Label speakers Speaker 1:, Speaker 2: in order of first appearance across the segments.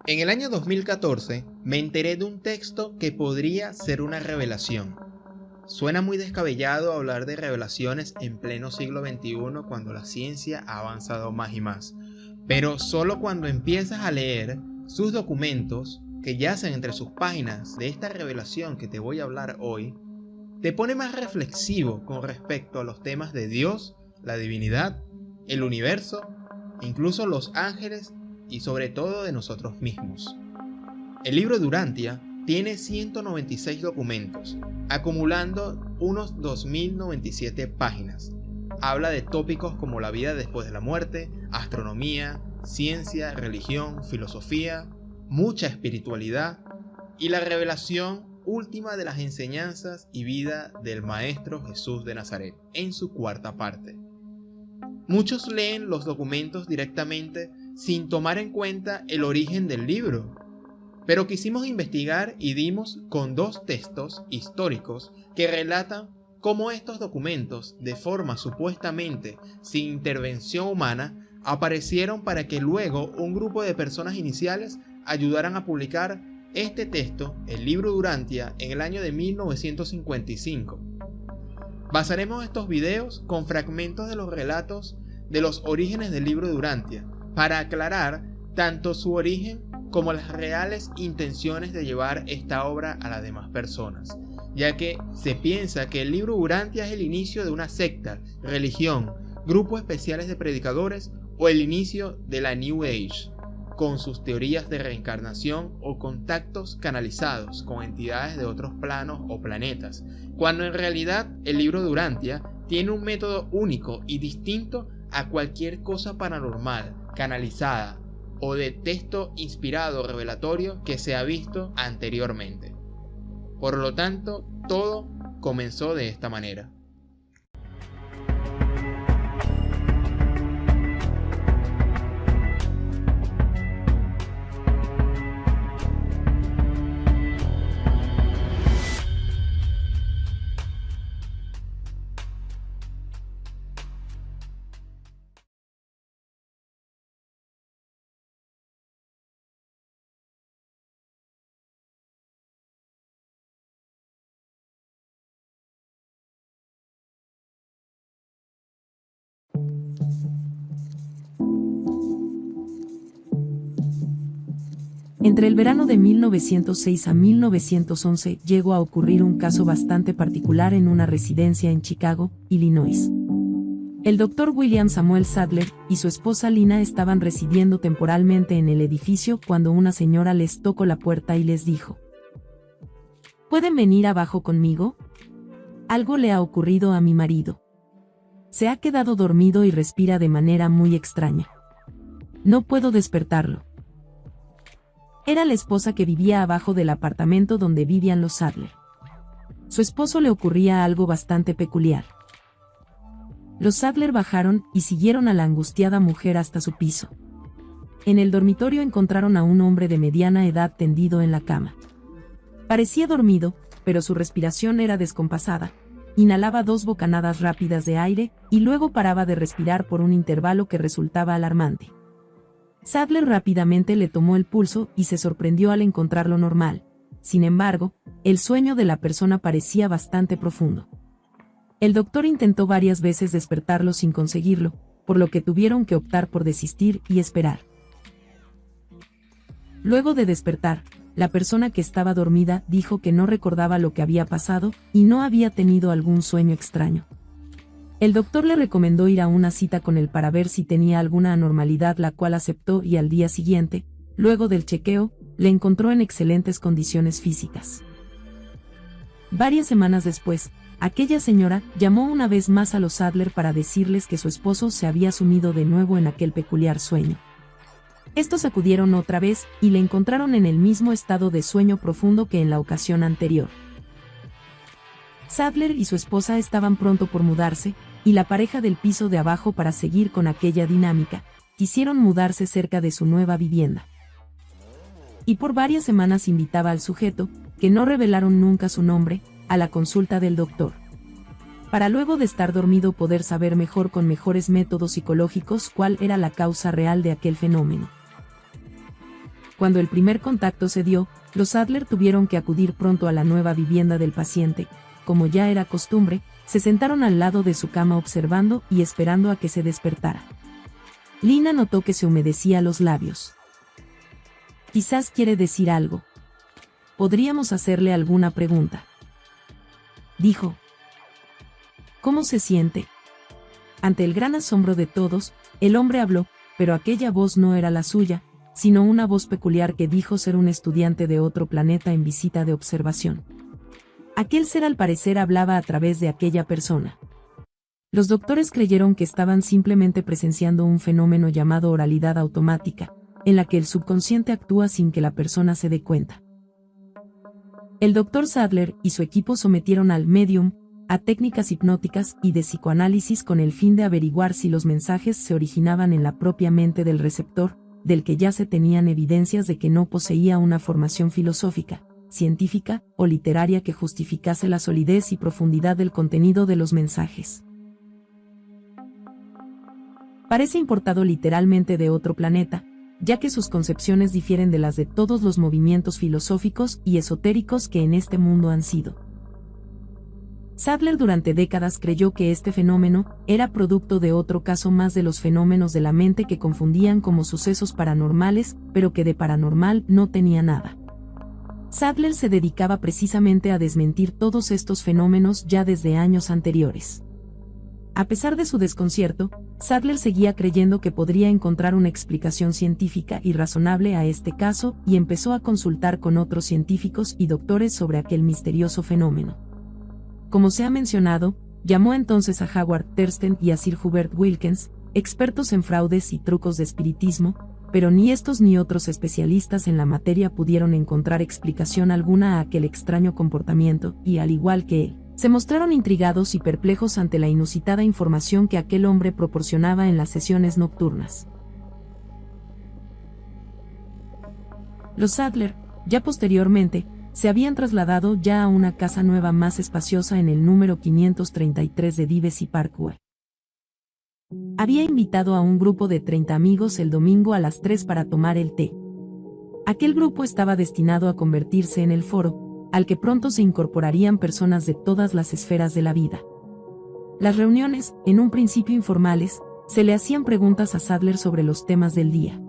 Speaker 1: En el año 2014 me enteré de un texto que podría ser una revelación. Suena muy descabellado hablar de revelaciones en pleno siglo XXI cuando la ciencia ha avanzado más y más, pero solo cuando empiezas a leer sus documentos que yacen entre sus páginas de esta revelación que te voy a hablar hoy, te pone más reflexivo con respecto a los temas de Dios, la divinidad, el universo, incluso los ángeles y sobre todo de nosotros mismos. El libro de Urantia tiene 196 documentos, acumulando unos 2097 páginas. Habla de tópicos como la vida después de la muerte, astronomía, ciencia, religión, filosofía, mucha espiritualidad y la revelación última de las enseñanzas y vida del Maestro Jesús de Nazaret, en su cuarta parte. Muchos leen los documentos directamente sin tomar en cuenta el origen del libro, pero quisimos investigar y dimos con dos textos históricos que relatan cómo estos documentos, de forma supuestamente sin intervención humana, aparecieron para que luego un grupo de personas iniciales ayudaran a publicar este texto, el libro de Urantia, en el año de 1955. Basaremos estos videos con fragmentos de los relatos de los orígenes del libro de Urantia, para aclarar tanto su origen como las reales intenciones de llevar esta obra a las demás personas, ya que se piensa que el libro Urantia es el inicio de una secta, religión, grupos especiales de predicadores o el inicio de la New Age, con sus teorías de reencarnación o contactos canalizados con entidades de otros planos o planetas, cuando en realidad el libro de Urantia tiene un método único y distinto a cualquier cosa paranormal, canalizada o de texto inspirado revelatorio que se ha visto anteriormente. Por lo tanto, todo comenzó de esta manera.
Speaker 2: Entre el verano de 1906 a 1911 llegó a ocurrir un caso bastante particular en una residencia en Chicago, Illinois. El Dr. William Samuel Sadler y su esposa Lina estaban residiendo temporalmente en el edificio cuando una señora les tocó la puerta y les dijo: ¿pueden venir abajo conmigo? Algo le ha ocurrido a mi marido. Se ha quedado dormido y respira de manera muy extraña. No puedo despertarlo. Era la esposa que vivía abajo del apartamento donde vivían los Sadler. Su esposo le ocurría algo bastante peculiar. Los Sadler bajaron y siguieron a la angustiada mujer hasta su piso. En el dormitorio encontraron a un hombre de mediana edad tendido en la cama. Parecía dormido, pero su respiración era descompasada. Inhalaba 2 bocanadas rápidas de aire y luego paraba de respirar por un intervalo que resultaba alarmante. Sadler rápidamente le tomó el pulso y se sorprendió al encontrarlo normal. Sin embargo, el sueño de la persona parecía bastante profundo. El doctor intentó varias veces despertarlo sin conseguirlo, por lo que tuvieron que optar por desistir y esperar. Luego de despertar, la persona que estaba dormida dijo que no recordaba lo que había pasado y no había tenido algún sueño extraño. El doctor le recomendó ir a una cita con él para ver si tenía alguna anormalidad, la cual aceptó, y al día siguiente, luego del chequeo, le encontró en excelentes condiciones físicas. Varias semanas después, aquella señora llamó una vez más a los Sadler para decirles que su esposo se había sumido de nuevo en aquel peculiar sueño. Estos acudieron otra vez y le encontraron en el mismo estado de sueño profundo que en la ocasión anterior. Sadler y su esposa estaban pronto por mudarse, y la pareja del piso de abajo, para seguir con aquella dinámica, quisieron mudarse cerca de su nueva vivienda. Y por varias semanas invitaba al sujeto, que no revelaron nunca su nombre, a la consulta del doctor. Para luego de estar dormido poder saber mejor con mejores métodos psicológicos cuál era la causa real de aquel fenómeno. Cuando el primer contacto se dio, los Adler tuvieron que acudir pronto a la nueva vivienda del paciente. Como ya era costumbre, se sentaron al lado de su cama observando y esperando a que se despertara. Lina notó que se humedecía los labios. Quizás quiere decir algo. Podríamos hacerle alguna pregunta, dijo. ¿Cómo se siente? Ante el gran asombro de todos, el hombre habló, pero aquella voz no era la suya, sino una voz peculiar que dijo ser un estudiante de otro planeta en visita de observación. Aquel ser al parecer hablaba a través de aquella persona. Los doctores creyeron que estaban simplemente presenciando un fenómeno llamado oralidad automática, en la que el subconsciente actúa sin que la persona se dé cuenta. El doctor Sadler y su equipo sometieron al medium a técnicas hipnóticas y de psicoanálisis con el fin de averiguar si los mensajes se originaban en la propia mente del receptor, del que ya se tenían evidencias de que no poseía una formación filosófica, científica o literaria que justificase la solidez y profundidad del contenido de los mensajes. Parece importado literalmente de otro planeta, ya que sus concepciones difieren de las de todos los movimientos filosóficos y esotéricos que en este mundo han sido. Sadler durante décadas creyó que este fenómeno era producto de otro caso más de los fenómenos de la mente que confundían como sucesos paranormales, pero que de paranormal no tenía nada. Sadler se dedicaba precisamente a desmentir todos estos fenómenos ya desde años anteriores. A pesar de su desconcierto, Sadler seguía creyendo que podría encontrar una explicación científica y razonable a este caso y empezó a consultar con otros científicos y doctores sobre aquel misterioso fenómeno. Como se ha mencionado, llamó entonces a Howard Thurston y a Sir Hubert Wilkins, expertos en fraudes y trucos de espiritismo, pero ni estos ni otros especialistas en la materia pudieron encontrar explicación alguna a aquel extraño comportamiento y, al igual que él, se mostraron intrigados y perplejos ante la inusitada información que aquel hombre proporcionaba en las sesiones nocturnas. Los Sadler, ya posteriormente, se habían trasladado ya a una casa nueva más espaciosa en el número 533 de Divesey Parkway. Había invitado a un grupo de 30 amigos el domingo a las 3 para tomar el té. Aquel grupo estaba destinado a convertirse en el foro, al que pronto se incorporarían personas de todas las esferas de la vida. Las reuniones, en un principio informales, se le hacían preguntas a Sadler sobre los temas del día.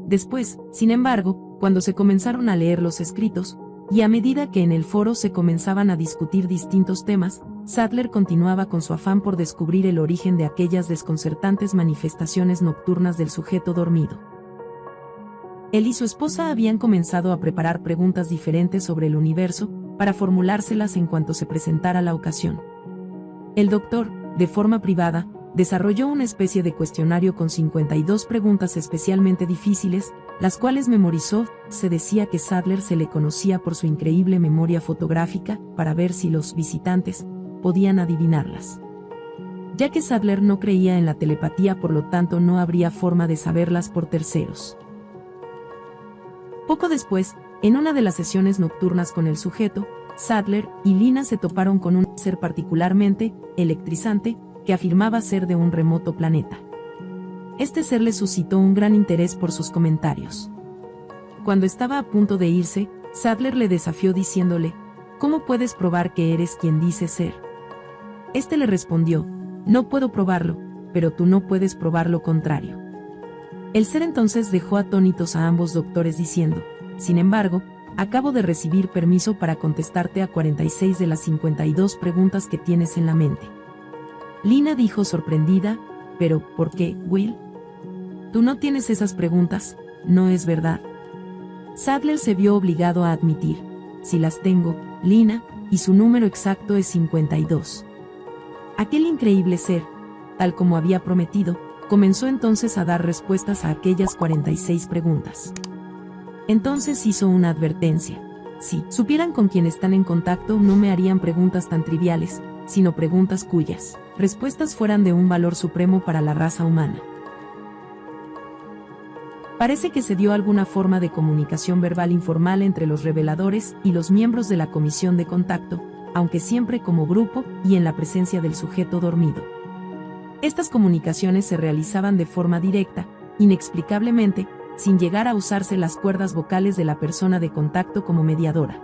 Speaker 2: Después, sin embargo, cuando se comenzaron a leer los escritos, y a medida que en el foro se comenzaban a discutir distintos temas, Sadler continuaba con su afán por descubrir el origen de aquellas desconcertantes manifestaciones nocturnas del sujeto dormido. Él y su esposa habían comenzado a preparar preguntas diferentes sobre el universo, para formulárselas en cuanto se presentara la ocasión. El doctor, de forma privada, desarrolló una especie de cuestionario con 52 preguntas especialmente difíciles, las cuales memorizó. Se decía que Sadler se le conocía por su increíble memoria fotográfica, para ver si los visitantes podían adivinarlas. Ya que Sadler no creía en la telepatía, por lo tanto no habría forma de saberlas por terceros. Poco después, en una de las sesiones nocturnas con el sujeto, Sadler y Lina se toparon con un ser particularmente electrizante, que afirmaba ser de un remoto planeta. Este ser le suscitó un gran interés por sus comentarios. Cuando estaba a punto de irse, Sadler le desafió diciéndole: ¿cómo puedes probar que eres quien dices ser? Este le respondió: no puedo probarlo, pero tú no puedes probar lo contrario. El ser entonces dejó atónitos a ambos doctores diciendo: sin embargo, acabo de recibir permiso para contestarte a 46 de las 52 preguntas que tienes en la mente. Lina dijo sorprendida: ¿pero por qué, Will? Tú no tienes esas preguntas, ¿no es verdad? Sadler se vio obligado a admitir: sí las tengo, Lina, y su número exacto es 52. Aquel increíble ser, tal como había prometido, comenzó entonces a dar respuestas a aquellas 46 preguntas. Entonces hizo una advertencia: si supieran con quién están en contacto, no me harían preguntas tan triviales, sino preguntas cuyas respuestas fueran de un valor supremo para la raza humana. Parece que se dio alguna forma de comunicación verbal informal entre los reveladores y los miembros de la comisión de contacto, aunque siempre como grupo y en la presencia del sujeto dormido. Estas comunicaciones se realizaban de forma directa, inexplicablemente, sin llegar a usarse las cuerdas vocales de la persona de contacto como mediadora.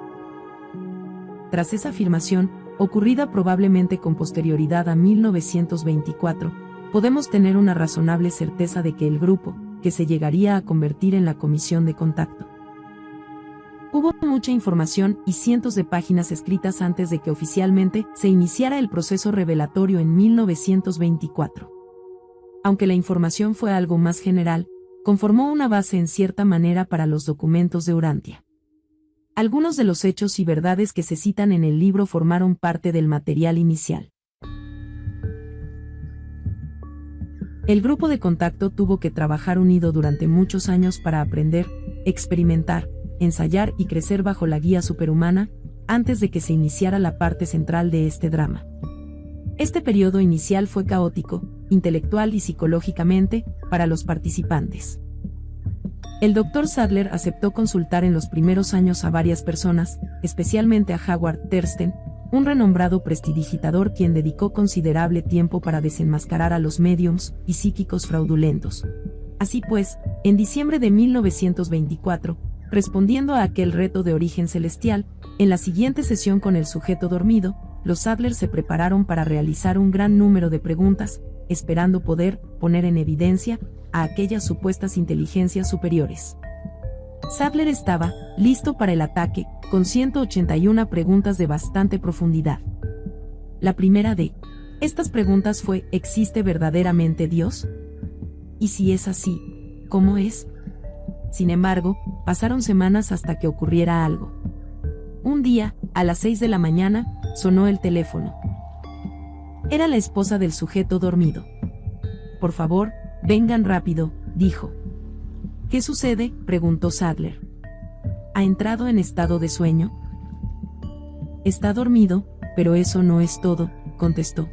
Speaker 2: Tras esa afirmación, ocurrida probablemente con posterioridad a 1924, podemos tener una razonable certeza de que el grupo, que se llegaría a convertir en la Comisión de Contacto. Hubo mucha información y cientos de páginas escritas antes de que oficialmente se iniciara el proceso revelatorio en 1924. Aunque la información fue algo más general, conformó una base en cierta manera para los documentos de Urantia. Algunos de los hechos y verdades que se citan en el libro formaron parte del material inicial. El grupo de contacto tuvo que trabajar unido durante muchos años para aprender, experimentar, ensayar y crecer bajo la guía superhumana, antes de que se iniciara la parte central de este drama. Este periodo inicial fue caótico, intelectual y psicológicamente, para los participantes. El Dr. Sadler aceptó consultar en los primeros años a varias personas, especialmente a Howard Thurston, un renombrado prestidigitador quien dedicó considerable tiempo para desenmascarar a los médiums y psíquicos fraudulentos. Así pues, en diciembre de 1924, respondiendo a aquel reto de origen celestial, en la siguiente sesión con el sujeto dormido, los Sadler se prepararon para realizar un gran número de preguntas, esperando poder poner en evidencia a aquellas supuestas inteligencias superiores. Sadler estaba listo para el ataque, con 181 preguntas de bastante profundidad. La primera de estas preguntas fue: ¿existe verdaderamente Dios? Y si es así, ¿cómo es? Sin embargo, pasaron semanas hasta que ocurriera algo. Un día, a las 6 de la mañana, sonó el teléfono. Era la esposa del sujeto dormido. «Por favor, vengan rápido», dijo. «¿Qué sucede?», preguntó Sadler. «¿Ha entrado en estado de sueño?» «Está dormido, pero eso no es todo», contestó.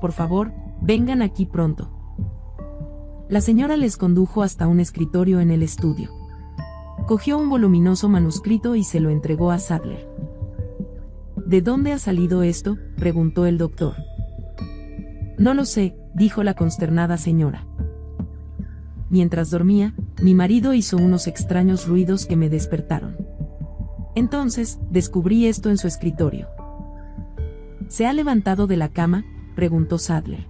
Speaker 2: «Por favor, vengan aquí pronto». La señora les condujo hasta un escritorio en el estudio. Cogió un voluminoso manuscrito y se lo entregó a Sadler. «¿De dónde ha salido esto?», preguntó el doctor. «No lo sé», dijo la consternada señora. «Mientras dormía, mi marido hizo unos extraños ruidos que me despertaron. Entonces, descubrí esto en su escritorio». «¿Se ha levantado de la cama?», preguntó Sadler.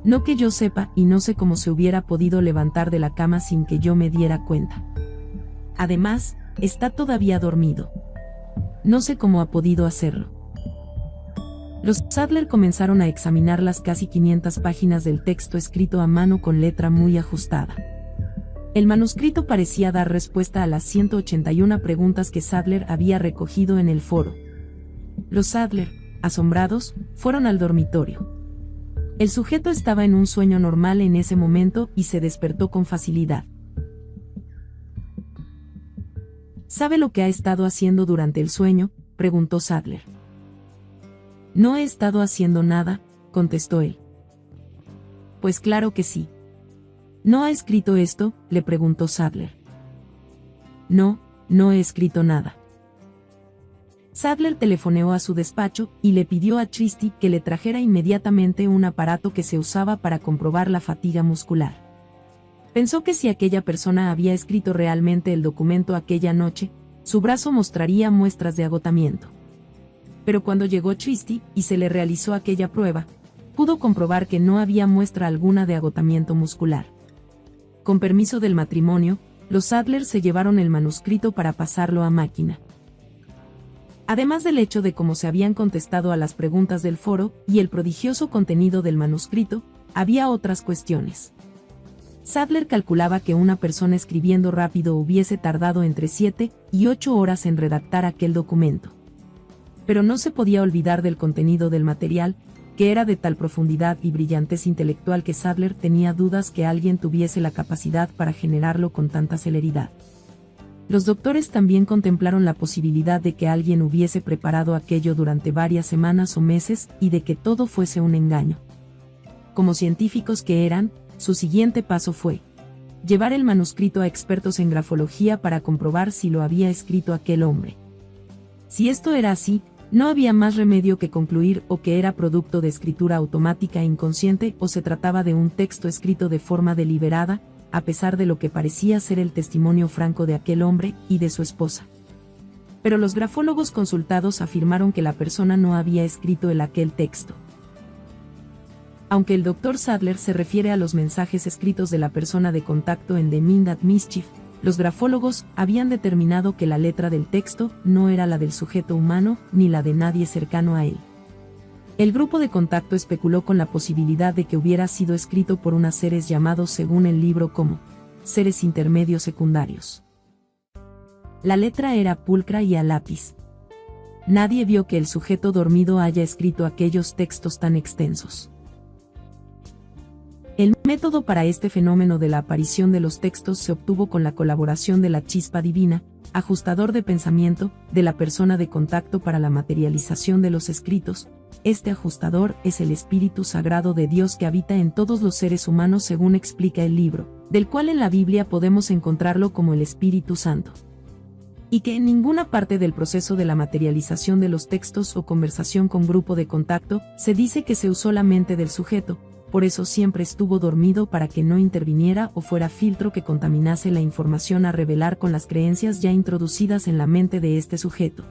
Speaker 2: «No que yo sepa, y no sé cómo se hubiera podido levantar de la cama sin que yo me diera cuenta. Además, está todavía dormido. No sé cómo ha podido hacerlo». Los Sadler comenzaron a examinar las casi 500 páginas del texto escrito a mano con letra muy ajustada. El manuscrito parecía dar respuesta a las 181 preguntas que Sadler había recogido en el foro. Los Sadler, asombrados, fueron al dormitorio. El sujeto estaba en un sueño normal en ese momento y se despertó con facilidad. «¿Sabe lo que ha estado haciendo durante el sueño?», preguntó Sadler. «No he estado haciendo nada», contestó él. «Pues claro que sí». «¿No ha escrito esto?», le preguntó Sadler. «No, no he escrito nada». Sadler telefoneó a su despacho y le pidió a Christie que le trajera inmediatamente un aparato que se usaba para comprobar la fatiga muscular. Pensó que si aquella persona había escrito realmente el documento aquella noche, su brazo mostraría muestras de agotamiento. Pero cuando llegó Christie y se le realizó aquella prueba, pudo comprobar que no había muestra alguna de agotamiento muscular. Con permiso del matrimonio, los Sadler se llevaron el manuscrito para pasarlo a máquina. Además del hecho de cómo se habían contestado a las preguntas del foro y el prodigioso contenido del manuscrito, había otras cuestiones. Sadler calculaba que una persona escribiendo rápido hubiese tardado entre 7 y 8 horas en redactar aquel documento. Pero no se podía olvidar del contenido del material, que era de tal profundidad y brillantez intelectual que Sadler tenía dudas que alguien tuviese la capacidad para generarlo con tanta celeridad. Los doctores también contemplaron la posibilidad de que alguien hubiese preparado aquello durante varias semanas o meses y de que todo fuese un engaño. Como científicos que eran, su siguiente paso fue llevar el manuscrito a expertos en grafología para comprobar si lo había escrito aquel hombre. Si esto era así, no había más remedio que concluir o que era producto de escritura automática e inconsciente o se trataba de un texto escrito de forma deliberada, a pesar de lo que parecía ser el testimonio franco de aquel hombre y de su esposa. Pero los grafólogos consultados afirmaron que la persona no había escrito aquel texto. Aunque el Dr. Sadler se refiere a los mensajes escritos de la persona de contacto en The Mind at Mischief, los grafólogos habían determinado que la letra del texto no era la del sujeto humano ni la de nadie cercano a él. El grupo de contacto especuló con la posibilidad de que hubiera sido escrito por unos seres llamados según el libro como seres intermedios secundarios. La letra era pulcra y a lápiz. Nadie vio que el sujeto dormido haya escrito aquellos textos tan extensos. El método para este fenómeno de la aparición de los textos se obtuvo con la colaboración de la chispa divina, ajustador de pensamiento, de la persona de contacto para la materialización de los escritos. Este ajustador es el Espíritu Sagrado de Dios que habita en todos los seres humanos según explica el libro, del cual en la Biblia podemos encontrarlo como el Espíritu Santo. Y que en ninguna parte del proceso de la materialización de los textos o conversación con grupo de contacto se dice que se usó la mente del sujeto, por eso siempre estuvo dormido para que no interviniera o fuera filtro que contaminase la información a revelar con las creencias ya introducidas en la mente de este sujeto.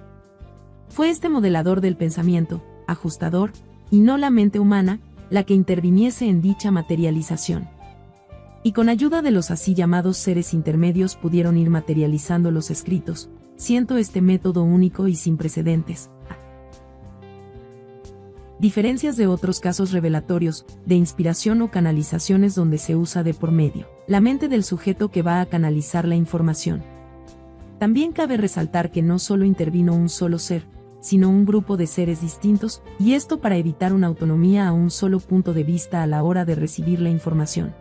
Speaker 2: Fue este modelador del pensamiento, ajustador, y no la mente humana, la que interviniese en dicha materialización. Y con ayuda de los así llamados seres intermedios pudieron ir materializando los escritos, siendo este método único y sin precedentes. Diferencias de otros casos revelatorios, de inspiración o canalizaciones donde se usa de por medio la mente del sujeto que va a canalizar la información. También cabe resaltar que no solo intervino un solo ser, sino un grupo de seres distintos, y esto para evitar una autonomía a un solo punto de vista a la hora de recibir la información.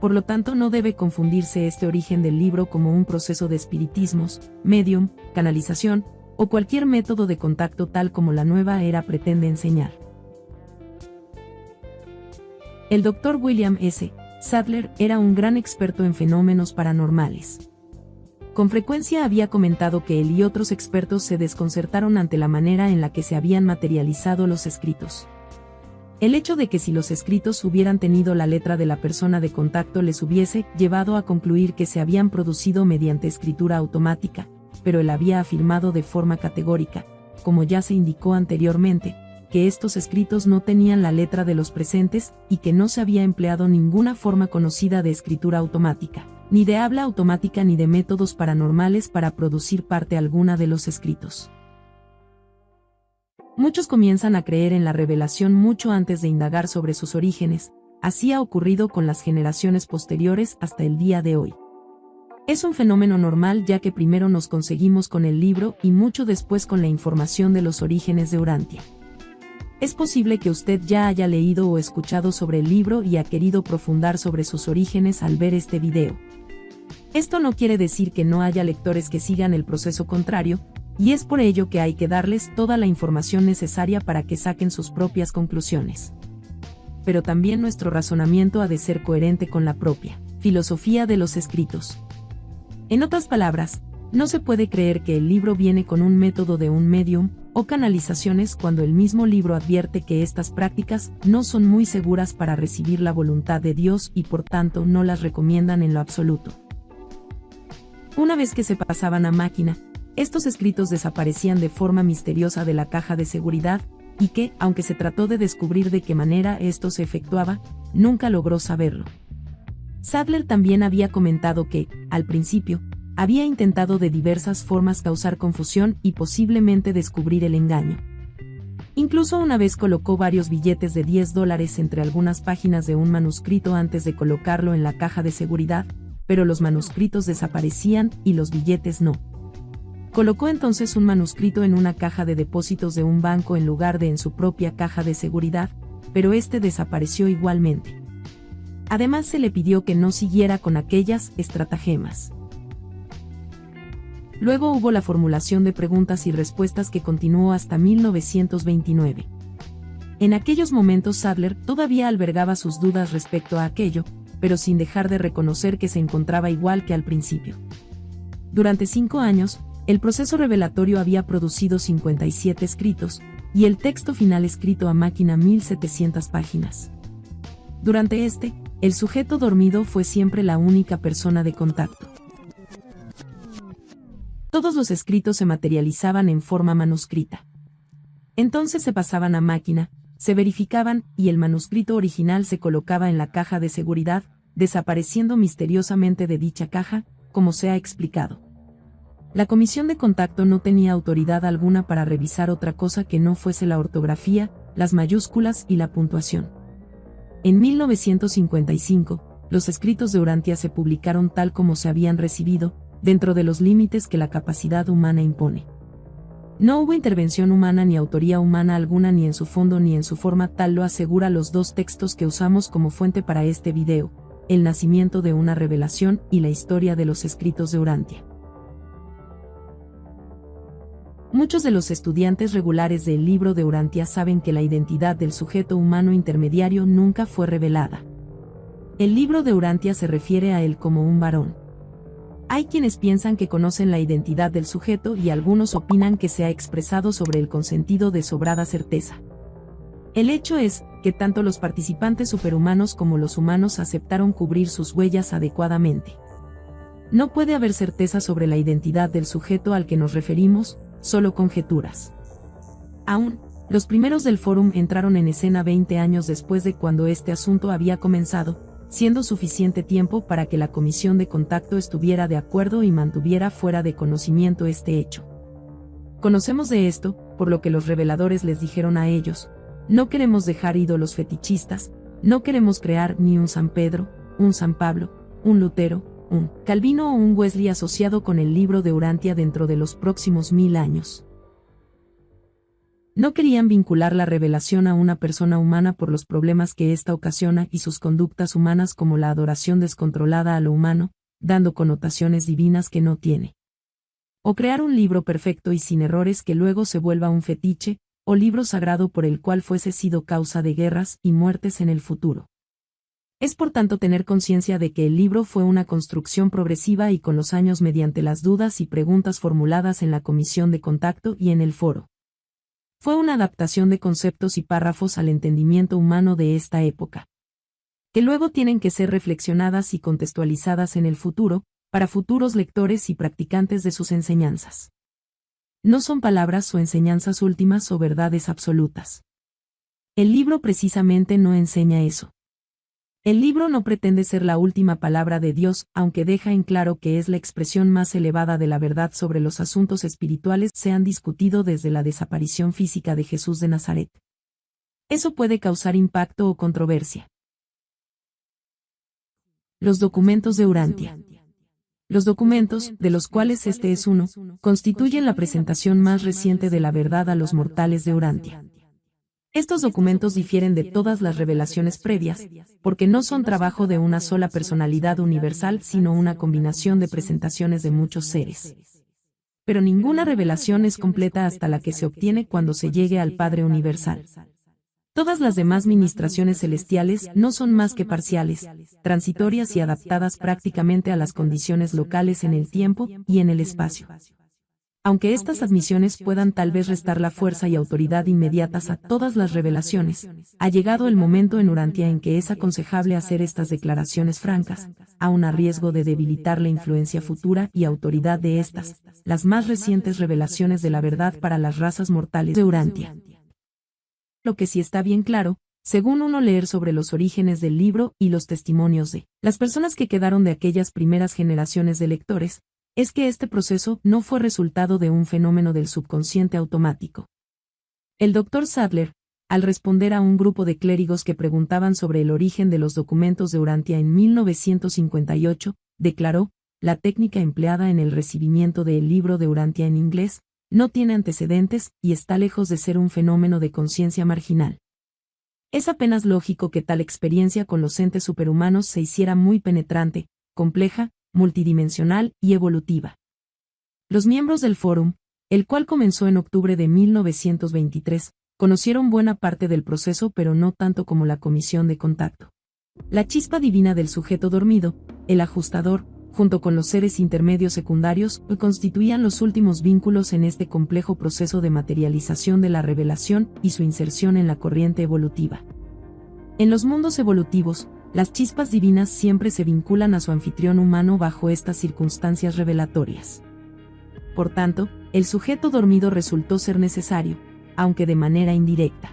Speaker 2: Por lo tanto, no debe confundirse este origen del libro como un proceso de espiritismos, medium, canalización, o cualquier método de contacto tal como la nueva era pretende enseñar. El Dr. William S. Sadler era un gran experto en fenómenos paranormales. Con frecuencia había comentado que él y otros expertos se desconcertaron ante la manera en la que se habían materializado los escritos. El hecho de que si los escritos hubieran tenido la letra de la persona de contacto les hubiese llevado a concluir que se habían producido mediante escritura automática, pero él había afirmado de forma categórica, como ya se indicó anteriormente, que estos escritos no tenían la letra de los presentes y que no se había empleado ninguna forma conocida de escritura automática, ni de habla automática ni de métodos paranormales para producir parte alguna de los escritos. Muchos comienzan a creer en la revelación mucho antes de indagar sobre sus orígenes, así ha ocurrido con las generaciones posteriores hasta el día de hoy. Es un fenómeno normal ya que primero nos conseguimos con el libro y mucho después con la información de los orígenes de Urantia. Es posible que usted ya haya leído o escuchado sobre el libro y ha querido profundar sobre sus orígenes al ver este video. Esto no quiere decir que no haya lectores que sigan el proceso contrario, y es por ello que hay que darles toda la información necesaria para que saquen sus propias conclusiones. Pero también nuestro razonamiento ha de ser coherente con la propia filosofía de los escritos. En otras palabras, no se puede creer que el libro viene con un método de un medium o canalizaciones cuando el mismo libro advierte que estas prácticas no son muy seguras para recibir la voluntad de Dios y por tanto no las recomiendan en lo absoluto. Una vez que se pasaban a máquina, estos escritos desaparecían de forma misteriosa de la caja de seguridad, y que, aunque se trató de descubrir de qué manera esto se efectuaba, nunca logró saberlo. Sadler también había comentado que, al principio, había intentado de diversas formas causar confusión y posiblemente descubrir el engaño. Incluso una vez colocó varios billetes de $10 entre algunas páginas de un manuscrito antes de colocarlo en la caja de seguridad, pero los manuscritos desaparecían y los billetes no. Colocó entonces un manuscrito en una caja de depósitos de un banco en lugar de en su propia caja de seguridad, pero este desapareció igualmente. Además se le pidió que no siguiera con aquellas estratagemas. Luego hubo la formulación de preguntas y respuestas que continuó hasta 1929. En aquellos momentos Sadler todavía albergaba sus dudas respecto a aquello, pero sin dejar de reconocer que se encontraba igual que al principio. Durante 5 años, el proceso revelatorio había producido 57 escritos, y el texto final escrito a máquina 1700 páginas. Durante este el sujeto dormido fue siempre la única persona de contacto. Todos los escritos se materializaban en forma manuscrita. Entonces se pasaban a máquina, se verificaban y el manuscrito original se colocaba en la caja de seguridad, desapareciendo misteriosamente de dicha caja, como se ha explicado. La comisión de contacto no tenía autoridad alguna para revisar otra cosa que no fuese la ortografía, las mayúsculas y la puntuación. En 1955, los escritos de Urantia se publicaron tal como se habían recibido, dentro de los límites que la capacidad humana impone. No hubo intervención humana ni autoría humana alguna ni en su fondo ni en su forma, tal lo asegura los dos textos que usamos como fuente para este video, El nacimiento de una revelación y la historia de los escritos de Urantia. Muchos de los estudiantes regulares del libro de Urantia saben que la identidad del sujeto humano intermediario nunca fue revelada. El libro de Urantia se refiere a él como un varón. Hay quienes piensan que conocen la identidad del sujeto y algunos opinan que se ha expresado sobre él con sentido de sobrada certeza. El hecho es que tanto los participantes superhumanos como los humanos aceptaron cubrir sus huellas adecuadamente. No puede haber certeza sobre la identidad del sujeto al que nos referimos, solo conjeturas. Aún, los primeros del Fórum entraron en escena 20 años después de cuando este asunto había comenzado, siendo suficiente tiempo para que la comisión de contacto estuviera de acuerdo y mantuviera fuera de conocimiento este hecho. Conocemos de esto, por lo que los reveladores les dijeron a ellos: no queremos dejar ídolos fetichistas, no queremos crear ni un San Pedro, un San Pablo, un Lutero, un Calvino o un Wesley asociado con el libro de Urantia dentro de los próximos 1000 años. No querían vincular la revelación a una persona humana por los problemas que ésta ocasiona y sus conductas humanas, como la adoración descontrolada a lo humano, dando connotaciones divinas que no tiene. O crear un libro perfecto y sin errores que luego se vuelva un fetiche, o libro sagrado por el cual fuese sido causa de guerras y muertes en el futuro. Es por tanto tener conciencia de que el libro fue una construcción progresiva y con los años mediante las dudas y preguntas formuladas en la comisión de contacto y en el foro. Fue una adaptación de conceptos y párrafos al entendimiento humano de esta época, que luego tienen que ser reflexionadas y contextualizadas en el futuro, para futuros lectores y practicantes de sus enseñanzas. No son palabras o enseñanzas últimas o verdades absolutas. El libro precisamente no enseña eso. El libro no pretende ser la última palabra de Dios, aunque deja en claro que es la expresión más elevada de la verdad sobre los asuntos espirituales se han discutido desde la desaparición física de Jesús de Nazaret. Eso puede causar impacto o controversia. Los documentos de Urantia. Los documentos, de los cuales este es uno, constituyen la presentación más reciente de la verdad a los mortales de Urantia. Estos documentos difieren de todas las revelaciones previas, porque no son trabajo de una sola personalidad universal, sino una combinación de presentaciones de muchos seres. Pero ninguna revelación es completa hasta la que se obtiene cuando se llegue al Padre Universal. Todas las demás ministraciones celestiales no son más que parciales, transitorias y adaptadas prácticamente a las condiciones locales en el tiempo y en el espacio. Aunque estas admisiones puedan tal vez restar la fuerza y autoridad inmediatas a todas las revelaciones, ha llegado el momento en Urantia en que es aconsejable hacer estas declaraciones francas, aun a riesgo de debilitar la influencia futura y autoridad de estas, las más recientes revelaciones de la verdad para las razas mortales de Urantia. Lo que sí está bien claro, según uno leer sobre los orígenes del libro y los testimonios de las personas que quedaron de aquellas primeras generaciones de lectores, es que este proceso no fue resultado de un fenómeno del subconsciente automático. El Dr. Sadler, al responder a un grupo de clérigos que preguntaban sobre el origen de los documentos de Urantia en 1958, declaró: la técnica empleada en el recibimiento del libro de Urantia en inglés no tiene antecedentes y está lejos de ser un fenómeno de conciencia marginal. Es apenas lógico que tal experiencia con los entes superhumanos se hiciera muy penetrante, compleja, multidimensional y evolutiva. Los miembros del Fórum, el cual comenzó en octubre de 1923, conocieron buena parte del proceso, pero no tanto como la comisión de contacto. La chispa divina del sujeto dormido, el ajustador, junto con los seres intermedios secundarios, constituían los últimos vínculos en este complejo proceso de materialización de la revelación y su inserción en la corriente evolutiva. En los mundos evolutivos, las chispas divinas siempre se vinculan a su anfitrión humano bajo estas circunstancias revelatorias. Por tanto, el sujeto dormido resultó ser necesario, aunque de manera indirecta.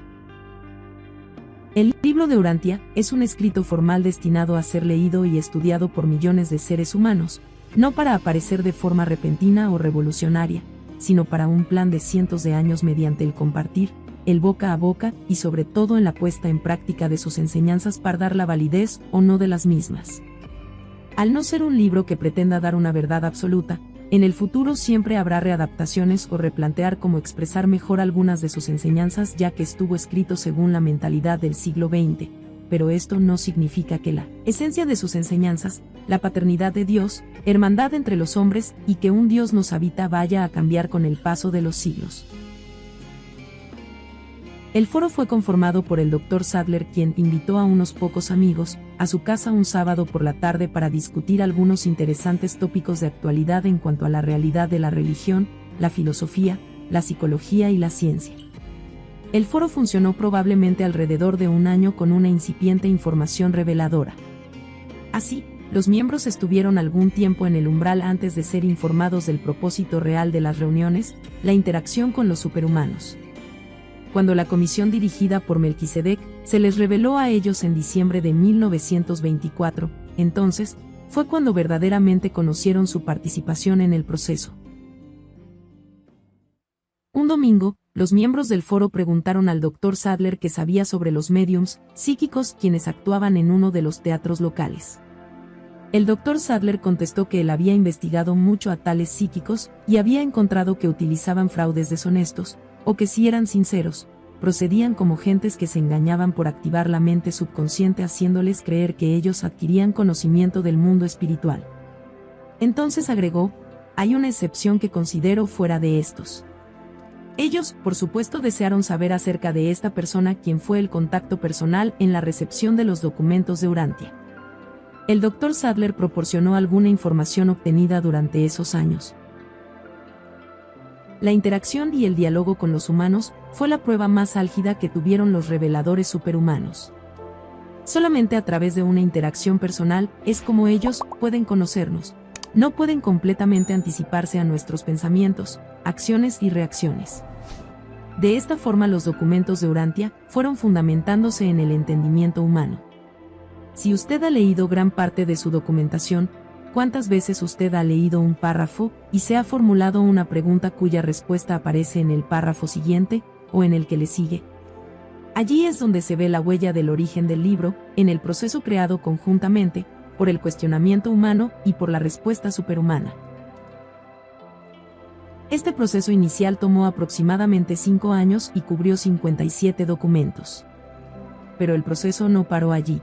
Speaker 2: El libro de Urantia es un escrito formal destinado a ser leído y estudiado por millones de seres humanos, no para aparecer de forma repentina o revolucionaria, sino para un plan de cientos de años mediante el compartir, el boca a boca y sobre todo en la puesta en práctica de sus enseñanzas para dar la validez o no de las mismas. Al no ser un libro que pretenda dar una verdad absoluta, en el futuro siempre habrá readaptaciones o replantear cómo expresar mejor algunas de sus enseñanzas ya que estuvo escrito según la mentalidad del siglo XX, pero esto no significa que la esencia de sus enseñanzas, la paternidad de Dios, hermandad entre los hombres y que un Dios nos habita vaya a cambiar con el paso de los siglos. El foro fue conformado por el Dr. Sadler, quien invitó a unos pocos amigos a su casa un sábado por la tarde para discutir algunos interesantes tópicos de actualidad en cuanto a la realidad de la religión, la filosofía, la psicología y la ciencia. El foro funcionó probablemente alrededor de un año con una incipiente información reveladora. Así, los miembros estuvieron algún tiempo en el umbral antes de ser informados del propósito real de las reuniones, la interacción con los superhumanos. Cuando la comisión dirigida por Melquisedec se les reveló a ellos en diciembre de 1924, entonces, fue cuando verdaderamente conocieron su participación en el proceso. Un domingo, los miembros del foro preguntaron al Dr. Sadler qué sabía sobre los médiums psíquicos quienes actuaban en uno de los teatros locales. El Dr. Sadler contestó que él había investigado mucho a tales psíquicos y había encontrado que utilizaban fraudes deshonestos, o que si eran sinceros, procedían como gentes que se engañaban por activar la mente subconsciente haciéndoles creer que ellos adquirían conocimiento del mundo espiritual. Entonces agregó, hay una excepción que considero fuera de estos. Ellos, por supuesto, desearon saber acerca de esta persona quien fue el contacto personal en la recepción de los documentos de Urantia. El Dr. Sadler proporcionó alguna información obtenida durante esos años. La interacción y el diálogo con los humanos fue la prueba más álgida que tuvieron los reveladores superhumanos. Solamente a través de una interacción personal es como ellos pueden conocernos. No pueden completamente anticiparse a nuestros pensamientos, acciones y reacciones. De esta forma los documentos de Urantia fueron fundamentándose en el entendimiento humano. Si usted ha leído gran parte de su documentación, ¿cuántas veces usted ha leído un párrafo y se ha formulado una pregunta cuya respuesta aparece en el párrafo siguiente o en el que le sigue? Allí es donde se ve la huella del origen del libro, en el proceso creado conjuntamente, por el cuestionamiento humano y por la respuesta superhumana. Este proceso inicial tomó aproximadamente 5 años y cubrió 57 documentos. Pero el proceso no paró allí.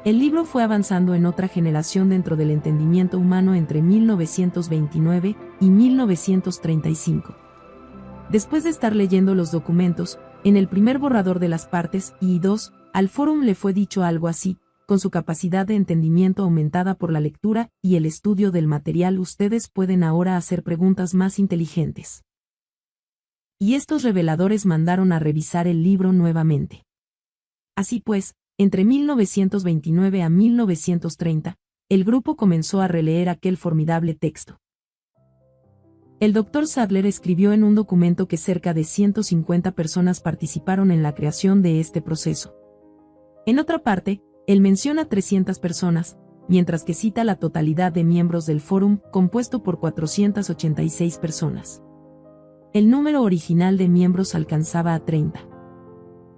Speaker 2: El libro fue avanzando en otra generación dentro del entendimiento humano entre 1929 y 1935. Después de estar leyendo los documentos, en el primer borrador de las partes I2, al Fórum le fue dicho algo así, con su capacidad de entendimiento aumentada por la lectura y el estudio del material ustedes pueden ahora hacer preguntas más inteligentes. Y estos reveladores mandaron a revisar el libro nuevamente. Así pues, entre 1929 a 1930, el grupo comenzó a releer aquel formidable texto. El Dr. Sadler escribió en un documento que cerca de 150 personas participaron en la creación de este proceso. En otra parte, él menciona 300 personas, mientras que cita la totalidad de miembros del Fórum, compuesto por 486 personas. El número original de miembros alcanzaba a 30.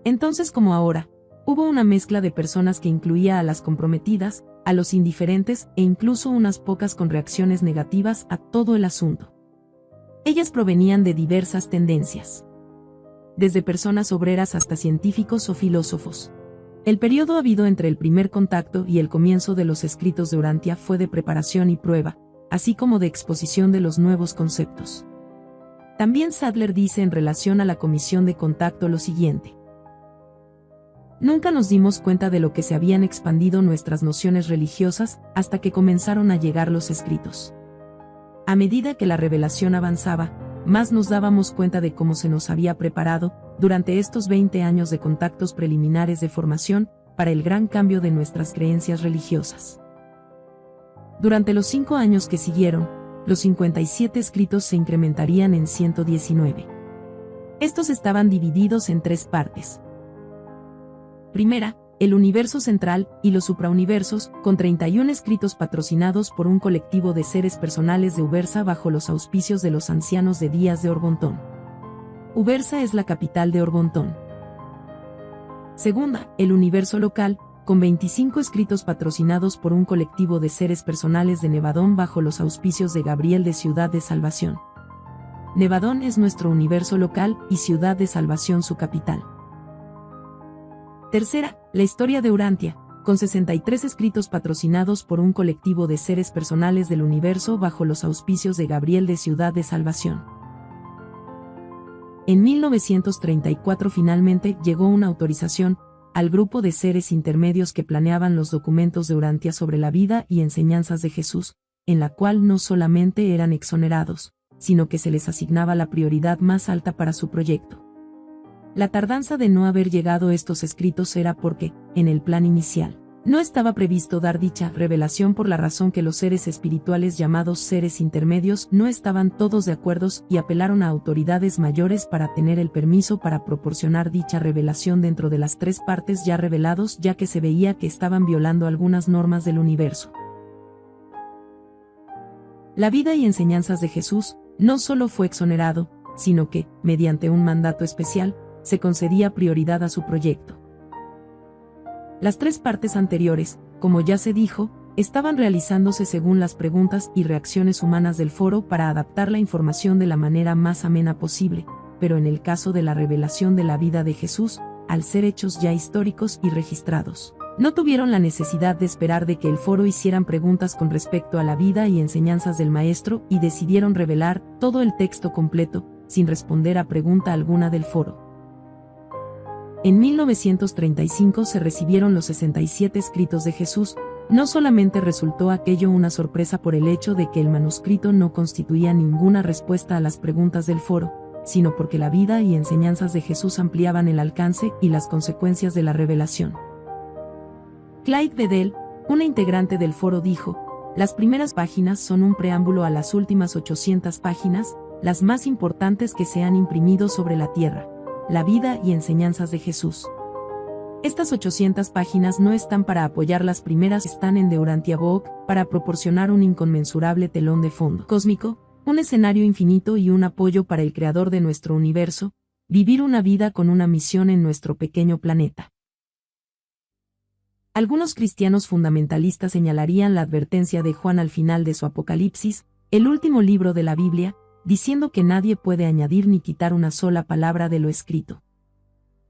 Speaker 2: Entonces, como ahora, hubo una mezcla de personas que incluía a las comprometidas, a los indiferentes e incluso unas pocas con reacciones negativas a todo el asunto. Ellas provenían de diversas tendencias. Desde personas obreras hasta científicos o filósofos. El periodo habido entre el primer contacto y el comienzo de los escritos de Urantia fue de preparación y prueba, así como de exposición de los nuevos conceptos. También Sadler dice en relación a la comisión de contacto lo siguiente. Nunca nos dimos cuenta de lo que se habían expandido nuestras nociones religiosas hasta que comenzaron a llegar los escritos. A medida que la revelación avanzaba, más nos dábamos cuenta de cómo se nos había preparado, durante estos 20 años de contactos preliminares de formación, para el gran cambio de nuestras creencias religiosas. Durante los 5 años que siguieron, los 57 escritos se incrementarían en 119. Estos estaban divididos en 3 partes. Primera, el universo central y los suprauniversos, con 31 escritos patrocinados por un colectivo de seres personales de Ubersa bajo los auspicios de los ancianos de Díaz de Orgontón. Ubersa es la capital de Orgontón. Segunda, el universo local, con 25 escritos patrocinados por un colectivo de seres personales de Nevadón bajo los auspicios de Gabriel de Ciudad de Salvación. Nevadón es nuestro universo local y Ciudad de Salvación su capital. Tercera, la historia de Urantia, con 63 escritos patrocinados por un colectivo de seres personales del universo bajo los auspicios de Gabriel de Ciudad de Salvación. En 1934 finalmente llegó una autorización al grupo de seres intermedios que planeaban los documentos de Urantia sobre la vida y enseñanzas de Jesús, en la cual no solamente eran exonerados, sino que se les asignaba la prioridad más alta para su proyecto. La tardanza de no haber llegado estos escritos era porque, en el plan inicial, no estaba previsto dar dicha revelación por la razón que los seres espirituales llamados seres intermedios no estaban todos de acuerdo y apelaron a autoridades mayores para tener el permiso para proporcionar dicha revelación dentro de las 3 partes ya revelados, ya que se veía que estaban violando algunas normas del universo. La vida y enseñanzas de Jesús no solo fue exonerado, sino que, mediante un mandato especial, se concedía prioridad a su proyecto. Las 3 partes anteriores, como ya se dijo, estaban realizándose según las preguntas y reacciones humanas del foro para adaptar la información de la manera más amena posible, pero en el caso de la revelación de la vida de Jesús, al ser hechos ya históricos y registrados, no tuvieron la necesidad de esperar de que el foro hicieran preguntas con respecto a la vida y enseñanzas del maestro y decidieron revelar todo el texto completo, sin responder a pregunta alguna del foro. En 1935 se recibieron los 67 escritos de Jesús. No solamente resultó aquello una sorpresa por el hecho de que el manuscrito no constituía ninguna respuesta a las preguntas del foro, sino porque la vida y enseñanzas de Jesús ampliaban el alcance y las consecuencias de la revelación. Clyde Bedell, una integrante del foro, dijo: las primeras páginas son un preámbulo a las últimas 800 páginas, las más importantes que se han imprimido sobre la tierra. La vida y enseñanzas de Jesús. Estas 800 páginas no están para apoyar las primeras, están en The Urantia Book, para proporcionar un inconmensurable telón de fondo cósmico, un escenario infinito y un apoyo para el creador de nuestro universo, vivir una vida con una misión en nuestro pequeño planeta. Algunos cristianos fundamentalistas señalarían la advertencia de Juan al final de su Apocalipsis, el último libro de la Biblia, diciendo que nadie puede añadir ni quitar una sola palabra de lo escrito.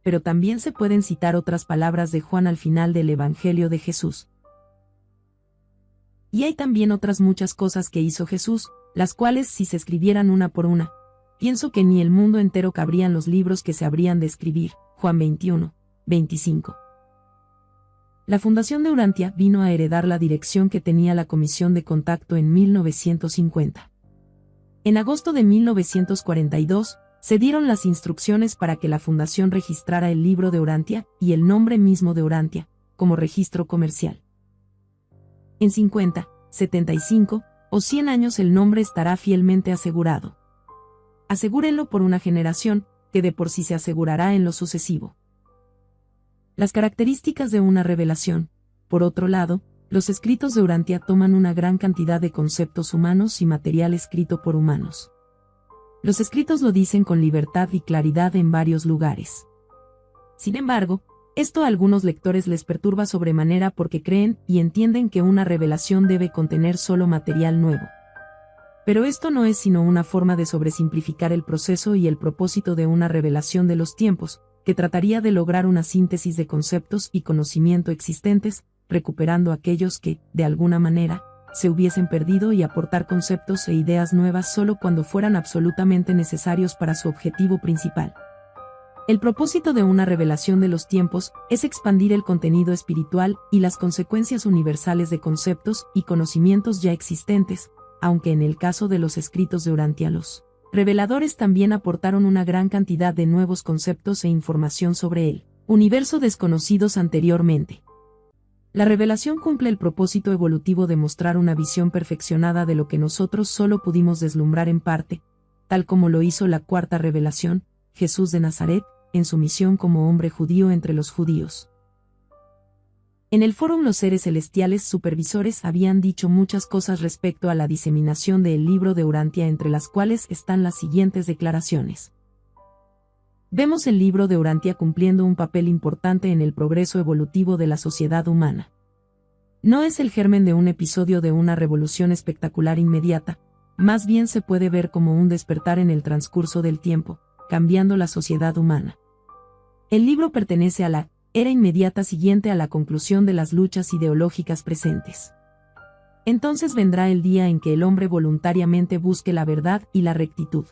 Speaker 2: Pero también se pueden citar otras palabras de Juan al final del Evangelio de Jesús. Y hay también otras muchas cosas que hizo Jesús, las cuales si se escribieran una por una, pienso que ni el mundo entero cabrían los libros que se habrían de escribir. Juan 21, 25. La fundación de Urantia vino a heredar la dirección que tenía la Comisión de Contacto en 1950. En agosto de 1942, se dieron las instrucciones para que la fundación registrara el libro de Urantia y el nombre mismo de Urantia, como registro comercial. En 50, 75 o 100 años el nombre estará fielmente asegurado. Asegúrenlo por una generación, que de por sí se asegurará en lo sucesivo. Las características de una revelación. Por otro lado, los escritos de Urantia toman una gran cantidad de conceptos humanos y material escrito por humanos. Los escritos lo dicen con libertad y claridad en varios lugares. Sin embargo, esto a algunos lectores les perturba sobremanera porque creen y entienden que una revelación debe contener solo material nuevo. Pero esto no es sino una forma de sobresimplificar el proceso y el propósito de una revelación de los tiempos, que trataría de lograr una síntesis de conceptos y conocimiento existentes, recuperando aquellos que, de alguna manera, se hubiesen perdido y aportar conceptos e ideas nuevas solo cuando fueran absolutamente necesarios para su objetivo principal. El propósito de una revelación de los tiempos es expandir el contenido espiritual y las consecuencias universales de conceptos y conocimientos ya existentes, aunque en el caso de los escritos de Urantia los reveladores también aportaron una gran cantidad de nuevos conceptos e información sobre él. Universo desconocidos anteriormente. La revelación cumple el propósito evolutivo de mostrar una visión perfeccionada de lo que nosotros solo pudimos deslumbrar en parte, tal como lo hizo la cuarta revelación, Jesús de Nazaret, en su misión como hombre judío entre los judíos. En el fórum los seres celestiales supervisores habían dicho muchas cosas respecto a la diseminación del libro de Urantia, entre las cuales están las siguientes declaraciones. Vemos el libro de Urantia cumpliendo un papel importante en el progreso evolutivo de la sociedad humana. No es el germen de un episodio de una revolución espectacular inmediata, más bien se puede ver como un despertar en el transcurso del tiempo, cambiando la sociedad humana. El libro pertenece a la era inmediata siguiente a la conclusión de las luchas ideológicas presentes. Entonces vendrá el día en que el hombre voluntariamente busque la verdad y la rectitud.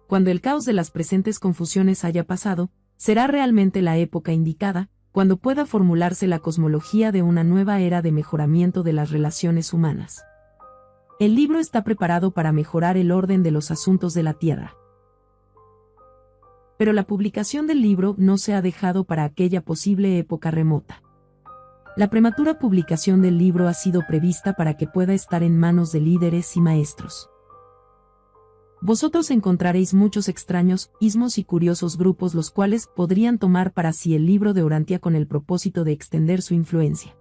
Speaker 2: Cuando el caos de las presentes confusiones haya pasado, será realmente la época indicada, cuando pueda formularse la cosmología de una nueva era de mejoramiento de las relaciones humanas. El libro está preparado para mejorar el orden de los asuntos de la Tierra. Pero la publicación del libro no se ha dejado para aquella posible época remota. La prematura publicación del libro ha sido prevista para que pueda estar en manos de líderes y maestros. Vosotros encontraréis muchos extraños, ismos y curiosos grupos los cuales podrían tomar para sí el libro de Urantia con el propósito de extender su influencia.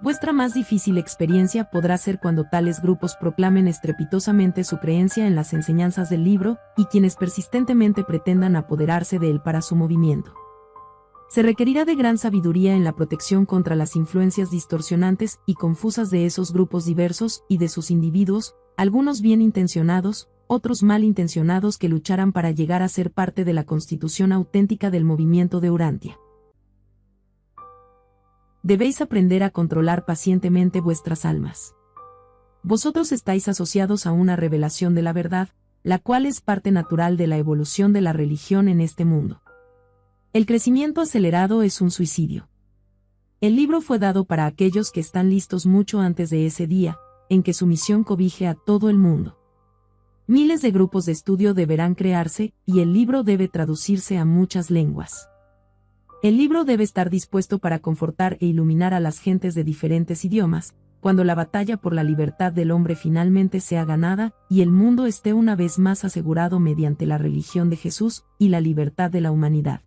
Speaker 2: Vuestra más difícil experiencia podrá ser cuando tales grupos proclamen estrepitosamente su creencia en las enseñanzas del libro, y quienes persistentemente pretendan apoderarse de él para su movimiento. Se requerirá de gran sabiduría en la protección contra las influencias distorsionantes y confusas de esos grupos diversos y de sus individuos, algunos bien intencionados, otros mal intencionados, que lucharán para llegar a ser parte de la constitución auténtica del movimiento de Urantia. Debéis aprender a controlar pacientemente vuestras almas. Vosotros estáis asociados a una revelación de la verdad, la cual es parte natural de la evolución de la religión en este mundo. El crecimiento acelerado es un suicidio. El libro fue dado para aquellos que están listos mucho antes de ese día, en que su misión cobije a todo el mundo. Miles de grupos de estudio deberán crearse, y el libro debe traducirse a muchas lenguas. El libro debe estar dispuesto para confortar e iluminar a las gentes de diferentes idiomas, cuando la batalla por la libertad del hombre finalmente sea ganada, y el mundo esté una vez más asegurado mediante la religión de Jesús y la libertad de la humanidad.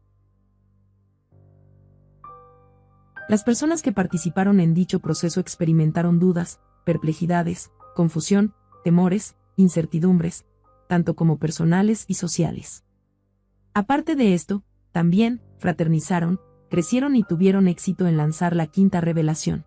Speaker 2: Las personas que participaron en dicho proceso experimentaron dudas, perplejidades, confusión, temores, incertidumbres, tanto como personales y sociales. Aparte de esto, también fraternizaron, crecieron y tuvieron éxito en lanzar la quinta revelación.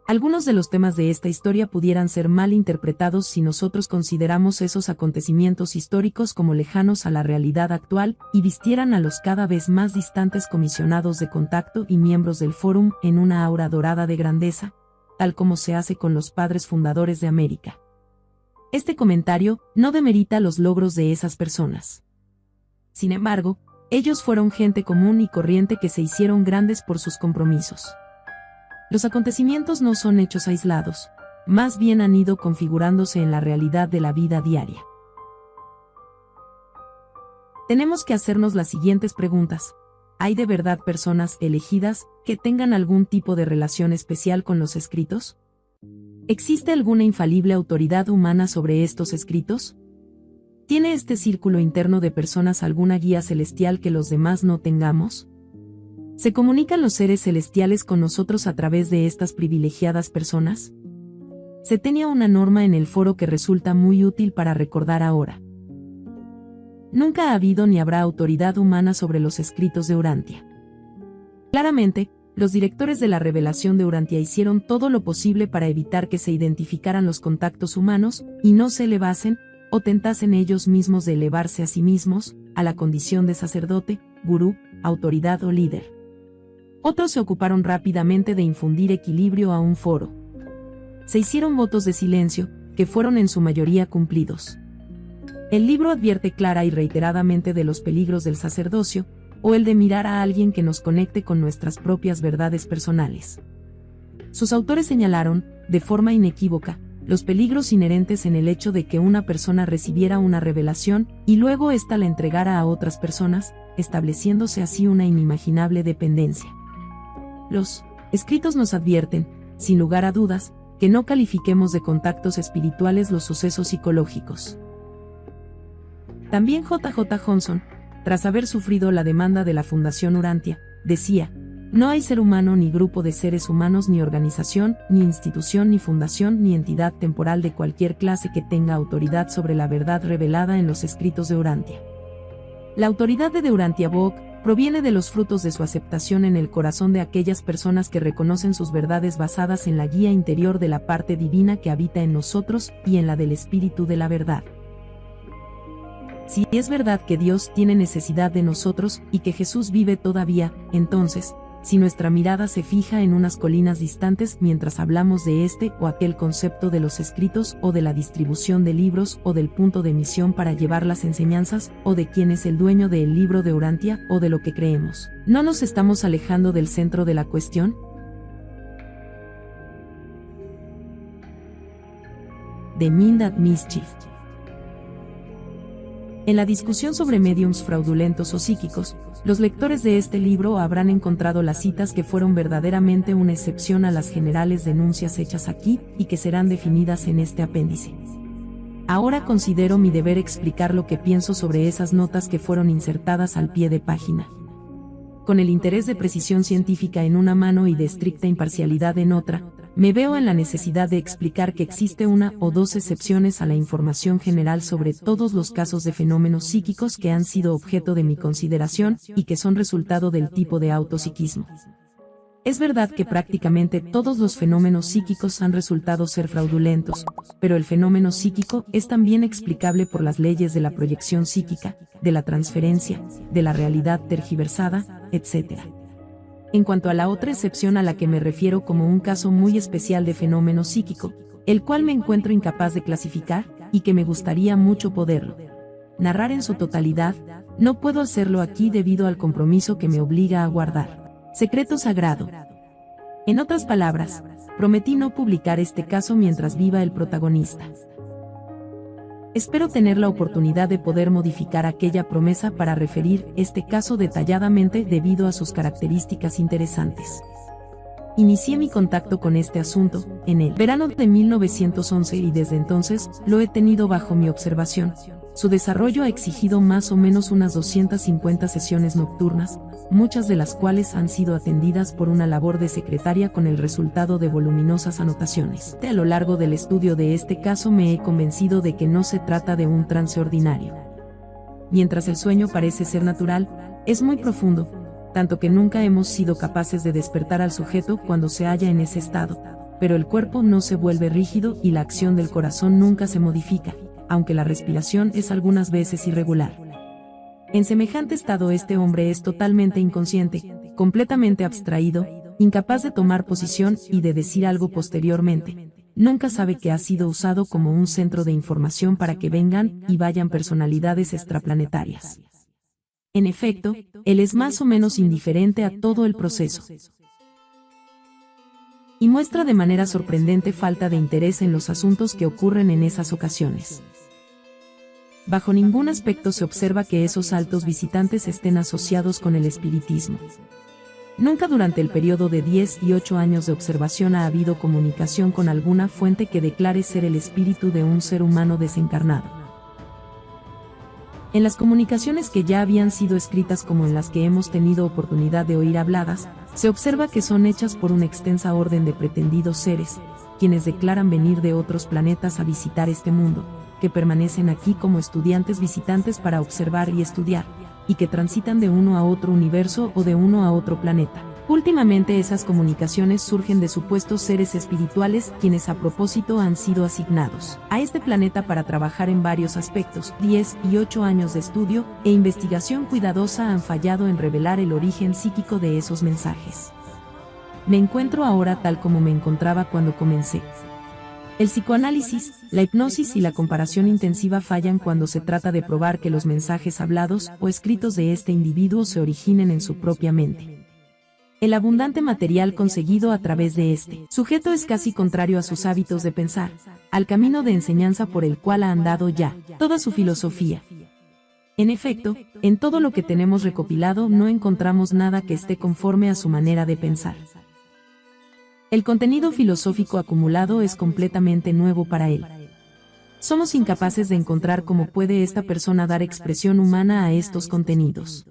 Speaker 2: Algunos de los temas de esta historia pudieran ser mal interpretados si nosotros consideramos esos acontecimientos históricos como lejanos a la realidad actual y vistieran a los cada vez más distantes comisionados de contacto y miembros del Fórum en una aura dorada de grandeza, tal como se hace con los padres fundadores de América. Este comentario no demerita los logros de esas personas. Sin embargo, ellos fueron gente común y corriente que se hicieron grandes por sus compromisos. Los acontecimientos no son hechos aislados, más bien han ido configurándose en la realidad de la vida diaria. Tenemos que hacernos las siguientes preguntas. ¿Hay de verdad personas elegidas que tengan algún tipo de relación especial con los escritos? ¿Existe alguna infalible autoridad humana sobre estos escritos? ¿Tiene este círculo interno de personas alguna guía celestial que los demás no tengamos? ¿Se comunican los seres celestiales con nosotros a través de estas privilegiadas personas? Se tenía una norma en el foro que resulta muy útil para recordar ahora. Nunca ha habido ni habrá autoridad humana sobre los escritos de Urantia. Claramente, los directores de la revelación de Urantia hicieron todo lo posible para evitar que se identificaran los contactos humanos, y no se elevasen, o tentasen ellos mismos de elevarse a sí mismos, a la condición de sacerdote, gurú, autoridad o líder. Otros se ocuparon rápidamente de infundir equilibrio a un foro. Se hicieron votos de silencio, que fueron en su mayoría cumplidos. El libro advierte clara y reiteradamente de los peligros del sacerdocio, o el de mirar a alguien que nos conecte con nuestras propias verdades personales. Sus autores señalaron, de forma inequívoca, los peligros inherentes en el hecho de que una persona recibiera una revelación y luego ésta la entregara a otras personas, estableciéndose así una inimaginable dependencia. Los escritos nos advierten, sin lugar a dudas, que no califiquemos de contactos espirituales los sucesos psicológicos. También J.J. Johnson, tras haber sufrido la demanda de la Fundación Urantia, decía: no hay ser humano ni grupo de seres humanos ni organización, ni institución ni fundación ni entidad temporal de cualquier clase que tenga autoridad sobre la verdad revelada en los escritos de Urantia. La autoridad de Urantia Book proviene de los frutos de su aceptación en el corazón de aquellas personas que reconocen sus verdades basadas en la guía interior de la parte divina que habita en nosotros y en la del Espíritu de la verdad. Si es verdad que Dios tiene necesidad de nosotros y que Jesús vive todavía, entonces, si nuestra mirada se fija en unas colinas distantes mientras hablamos de este o aquel concepto de los escritos o de la distribución de libros o del punto de misión para llevar las enseñanzas o de quién es el dueño del libro de Urantia o de lo que creemos, ¿no nos estamos alejando del centro de la cuestión? The Mind That Mischief. En la discusión sobre médiums fraudulentos o psíquicos, los lectores de este libro habrán encontrado las citas que fueron verdaderamente una excepción a las generales denuncias hechas aquí y que serán definidas en este apéndice. Ahora considero mi deber explicar lo que pienso sobre esas notas que fueron insertadas al pie de página. Con el interés de precisión científica en una mano y de estricta imparcialidad en otra, me veo en la necesidad de explicar que existe una o dos excepciones a la información general sobre todos los casos de fenómenos psíquicos que han sido objeto de mi consideración y que son resultado del tipo de autopsiquismo. Es verdad que prácticamente todos los fenómenos psíquicos han resultado ser fraudulentos, pero el fenómeno psíquico es también explicable por las leyes de la proyección psíquica, de la transferencia, de la realidad tergiversada, etc. En cuanto a la otra excepción a la que me refiero como un caso muy especial de fenómeno psíquico, el cual me encuentro incapaz de clasificar, y que me gustaría mucho poderlo narrar en su totalidad, no puedo hacerlo aquí debido al compromiso que me obliga a guardar secreto sagrado. En otras palabras, prometí no publicar este caso mientras viva el protagonista. Espero tener la oportunidad de poder modificar aquella promesa para referir este caso detalladamente debido a sus características interesantes. Inicié mi contacto con este asunto en el verano de 1911 y desde entonces lo he tenido bajo mi observación. Su desarrollo ha exigido más o menos unas 250 sesiones nocturnas, muchas de las cuales han sido atendidas por una labor de secretaria con el resultado de voluminosas anotaciones. A lo largo del estudio de este caso me he convencido de que no se trata de un trance ordinario. Mientras el sueño parece ser natural, es muy profundo, tanto que nunca hemos sido capaces de despertar al sujeto cuando se halla en ese estado, pero el cuerpo no se vuelve rígido y la acción del corazón nunca se modifica, aunque la respiración es algunas veces irregular. En semejante estado este hombre es totalmente inconsciente, completamente abstraído, incapaz de tomar posición y de decir algo posteriormente. Nunca sabe que ha sido usado como un centro de información para que vengan y vayan personalidades extraplanetarias. En efecto, él es más o menos indiferente a todo el proceso. Y muestra de manera sorprendente falta de interés en los asuntos que ocurren en esas ocasiones. Bajo ningún aspecto se observa que esos altos visitantes estén asociados con el espiritismo. Nunca durante el periodo de 10 y 8 años de observación ha habido comunicación con alguna fuente que declare ser el espíritu de un ser humano desencarnado. En las comunicaciones que ya habían sido escritas como en las que hemos tenido oportunidad de oír habladas, se observa que son hechas por una extensa orden de pretendidos seres, quienes declaran venir de otros planetas a visitar este mundo, que permanecen aquí como estudiantes visitantes para observar y estudiar, y que transitan de uno a otro universo o de uno a otro planeta. Últimamente esas comunicaciones surgen de supuestos seres espirituales quienes a propósito han sido asignados a este planeta para trabajar en varios aspectos. 10 y 8 años de estudio e investigación cuidadosa han fallado en revelar el origen psíquico de esos mensajes. Me encuentro ahora tal como me encontraba cuando comencé. El psicoanálisis, la hipnosis y la comparación intensiva fallan cuando se trata de probar que los mensajes hablados o escritos de este individuo se originen en su propia mente. el abundante material conseguido a través de este sujeto es casi contrario a sus hábitos de pensar, al camino de enseñanza por el cual ha andado ya toda su filosofía. En efecto, en todo lo que tenemos recopilado no encontramos nada que esté conforme a su manera de pensar. El contenido filosófico acumulado es completamente nuevo para él. Somos incapaces de encontrar cómo puede esta persona dar expresión humana a estos contenidos.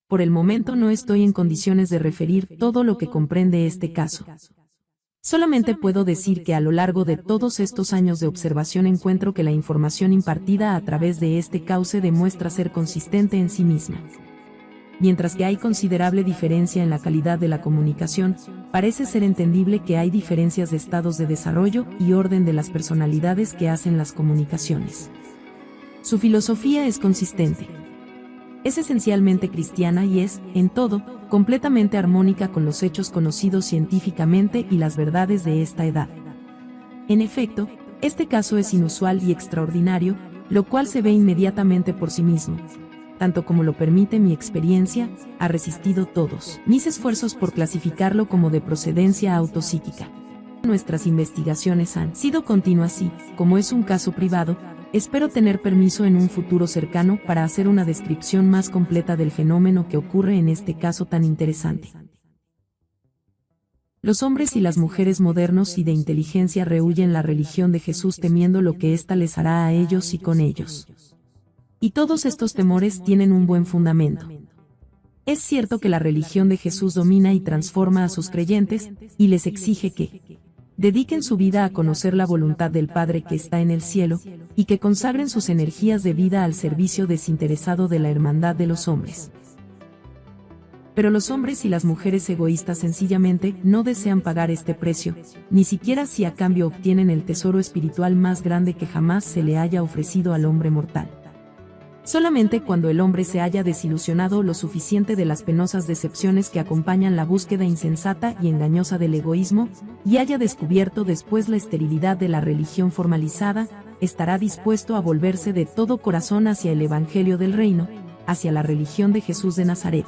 Speaker 2: Por el momento no estoy en condiciones de referir todo lo que comprende este caso. Solamente puedo decir que a lo largo de todos estos años de observación encuentro que la información impartida a través de este cauce demuestra ser consistente en sí misma. Mientras que hay considerable diferencia en la calidad de la comunicación, parece ser entendible que hay diferencias de estados de desarrollo y orden de las personalidades que hacen las comunicaciones. Su filosofía es consistente. Es esencialmente cristiana y es, en todo, completamente armónica con los hechos conocidos científicamente y las verdades de esta edad. En efecto, este caso es inusual y extraordinario, lo cual se ve inmediatamente por sí mismo. Tanto como lo permite mi experiencia, ha resistido todos mis esfuerzos por clasificarlo como de procedencia autopsíquica. Nuestras investigaciones han sido continuas y, como es un caso privado, espero tener permiso en un futuro cercano para hacer una descripción más completa del fenómeno que ocurre en este caso tan interesante. Los hombres y las mujeres modernos y de inteligencia rehúyen la religión de Jesús temiendo lo que ésta les hará a ellos y con ellos. Y todos estos temores tienen un buen fundamento. Es cierto que la religión de Jesús domina y transforma a sus creyentes, y les exige que dediquen su vida a conocer la voluntad del Padre que está en el cielo, y que consagren sus energías de vida al servicio desinteresado de la hermandad de los hombres. Pero los hombres y las mujeres egoístas sencillamente no desean pagar este precio, ni siquiera si a cambio obtienen el tesoro espiritual más grande que jamás se le haya ofrecido al hombre mortal. Solamente cuando el hombre se haya desilusionado lo suficiente de las penosas decepciones que acompañan la búsqueda insensata y engañosa del egoísmo, y haya descubierto después la esterilidad de la religión formalizada, estará dispuesto a volverse de todo corazón hacia el Evangelio del Reino, hacia la religión de Jesús de Nazaret.